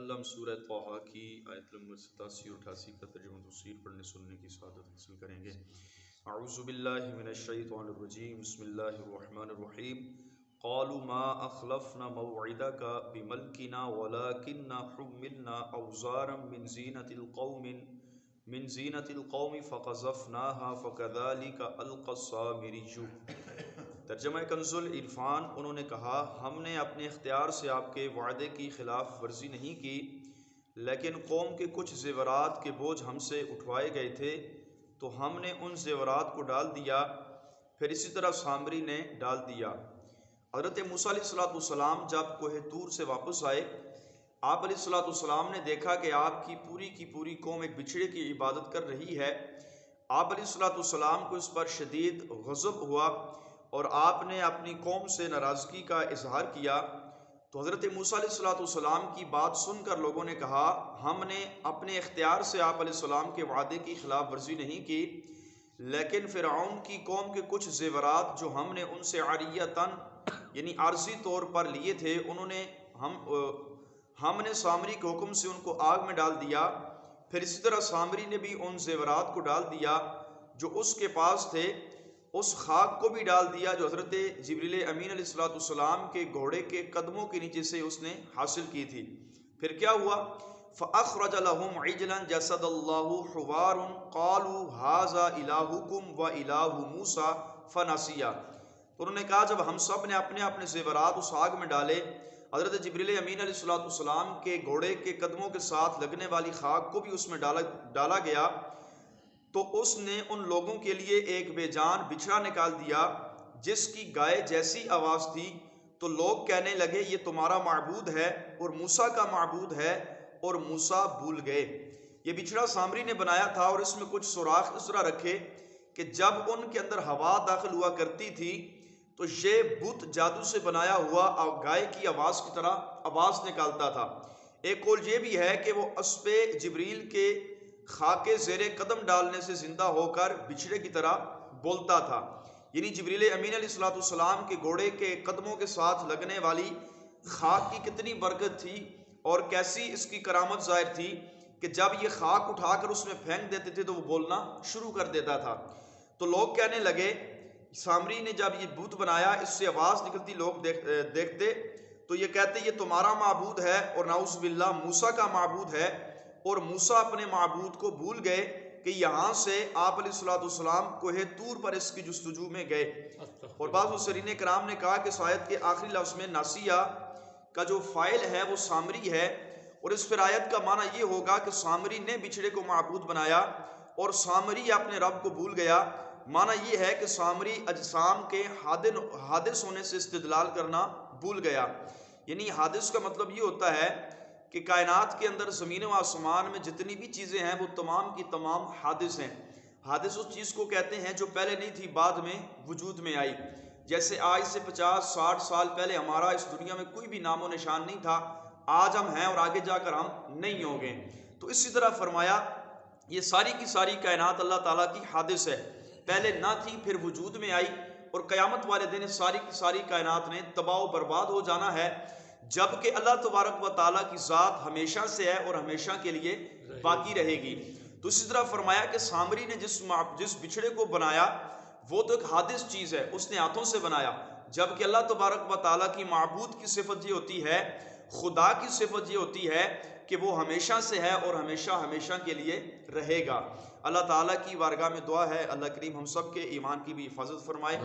انشاءاللہ ہم سورہ طٰہٰ کی آیت نمبر 87 اور 88 کا ترجمہ تفسیر پڑھنے سننے کی سعادت حاصل کریں گے۔ اعوذ باللہ من الشیطان الرجیم، بسم اللہ الرحمن الرحیم۔ قالوا ما اخلفنا موعدك بملكنا ولكننا حملنا اوزارا من زینة القوم فقذفناها فكذلك القى السامري۔ ترجمہ کنز العرفان۔ انہوں نے کہا ہم نے اپنے اختیار سے آپ کے وعدے کی خلاف ورزی نہیں کی، لیکن قوم کے کچھ زیورات کے بوجھ ہم سے اٹھوائے گئے تھے تو ہم نے ان زیورات کو ڈال دیا، پھر اسی طرح سامری نے ڈال دیا۔ حضرت موسیٰ علیہ السلام جب کوہ طور سے واپس آئے، آپ علیہ السلام نے دیکھا کہ آپ کی پوری قوم ایک بچھڑے کی عبادت کر رہی ہے۔ آپ علیہ السلام کو اس پر شدید غضب ہوا اور آپ نے اپنی قوم سے ناراضگی کا اظہار کیا۔ تو حضرت موسیٰ علیہ السلام کی بات سن کر لوگوں نے کہا ہم نے اپنے اختیار سے آپ علیہ السلام کے وعدے کی خلاف ورزی نہیں کی، لیکن فرعون کی قوم کے کچھ زیورات جو ہم نے ان سے عاریۃً یعنی عارضی طور پر لیے تھے، ہم نے سامری کے حکم سے ان کو آگ میں ڈال دیا، پھر اسی طرح سامری نے بھی ان زیورات کو ڈال دیا جو اس کے پاس تھے، اس خاک کو بھی ڈال دیا جو حضرت جبریل امین علیہ السلام کے گھوڑے کے قدموں کے نیچے سے اس نے حاصل کی تھی۔ پھر کیا ہوا؟ فَأَخْرَجَ لَهُمْ عِجْلًا جَسَدَ اللَّهُ حُوَارٌ قَالُوا هَٰذَا إِلَٰهُكُمْ وَإِلَٰهُ مُوسَىٰ فَنَسِيَ۔ تو انہوں نے کہا جب ہم سب نے اپنے اپنے زیورات اس آگ میں ڈالے، حضرت جبریل امین علیہ السلام کے گھوڑے کے قدموں کے ساتھ لگنے والی خاک کو بھی اس میں ڈالا گیا، تو اس نے ان لوگوں کے لیے ایک بے جان بچھڑا نکال دیا جس کی گائے جیسی آواز تھی، تو لوگ کہنے لگے یہ تمہارا معبود ہے اور موسیٰ کا معبود ہے، اور موسیٰ بھول گئے۔ یہ بچھڑا سامری نے بنایا تھا اور اس میں کچھ سوراخ اس طرح رکھے کہ جب ان کے اندر ہوا داخل ہوا کرتی تھی تو یہ بت جادو سے بنایا ہوا گائے کی آواز کی طرح آواز نکالتا تھا۔ ایک قول یہ بھی ہے کہ وہ اسب جبریل کے خاک زیر قدم ڈالنے سے زندہ ہو کر بچھڑے کی طرح بولتا تھا، یعنی جبریل امین علیہ السلام کے گھوڑے کے قدموں کے ساتھ لگنے والی خاک کی کتنی برکت تھی اور کیسی اس کی کرامت ظاہر تھی کہ جب یہ خاک اٹھا کر اس میں پھینک دیتے تھے تو وہ بولنا شروع کر دیتا تھا۔ تو لوگ کہنے لگے سامری نے جب یہ بت بنایا، اس سے آواز نکلتی، لوگ دیکھتے تو یہ کہتے یہ تمہارا معبود ہے، اور نعوذ باللہ موسیٰ کا معبود ہے، اور موسیٰ اپنے معبود کو بھول گئے کہ یہاں سے آپ علیہ السلام کوہ طور پر اس کی جستجو میں گئے۔ اور بعض مفسرین کرام نے کہا کہ اس آیت کے آخری لفظ میں ناسیہ کا جو فاعل ہے وہ سامری ہے، اور اس پھر آیت کا معنی یہ ہوگا کہ سامری نے بچھڑے کو معبود بنایا اور سامری اپنے رب کو بھول گیا۔ معنی یہ ہے کہ سامری اجسام کے حادث ہونے سے استدلال کرنا بھول گیا، یعنی حادث کا مطلب یہ ہوتا ہے کہ کائنات کے اندر زمین و آسمان میں جتنی بھی چیزیں ہیں وہ تمام کی تمام حادث ہیں۔ حادث اس چیز کو کہتے ہیں جو پہلے نہیں تھی، بعد میں وجود میں آئی۔ جیسے آج سے 50-60 سال پہلے ہمارا اس دنیا میں کوئی بھی نام و نشان نہیں تھا، آج ہم ہیں اور آگے جا کر ہم نہیں ہوں گے۔ تو اسی طرح فرمایا یہ ساری کی ساری کائنات اللہ تعالیٰ کی حادث ہے، پہلے نہ تھی پھر وجود میں آئی، اور قیامت والے دن ساری کی ساری کائنات نے تباہ و برباد ہو جانا ہے، جبکہ اللہ تبارک و تعالیٰ کی ذات ہمیشہ سے ہے اور ہمیشہ کے لیے باقی رہے گی۔ تو اسی طرح فرمایا کہ سامری نے جس بچھڑے کو بنایا وہ تو ایک حادث چیز ہے، اس نے ہاتھوں سے بنایا، جبکہ اللہ تبارک و تعالیٰ کی معبود کی صفت یہ ہوتی ہے، خدا کی صفت یہ ہوتی ہے کہ وہ ہمیشہ سے ہے اور ہمیشہ ہمیشہ کے لیے رہے گا۔ اللہ تعالیٰ کی بارگاہ میں دعا ہے اللہ کریم ہم سب کے ایمان کی بھی حفاظت فرمائے،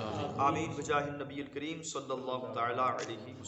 آمین بجاہ النبی الکریم صلی اللہ تعالیٰ علیہ وسلم۔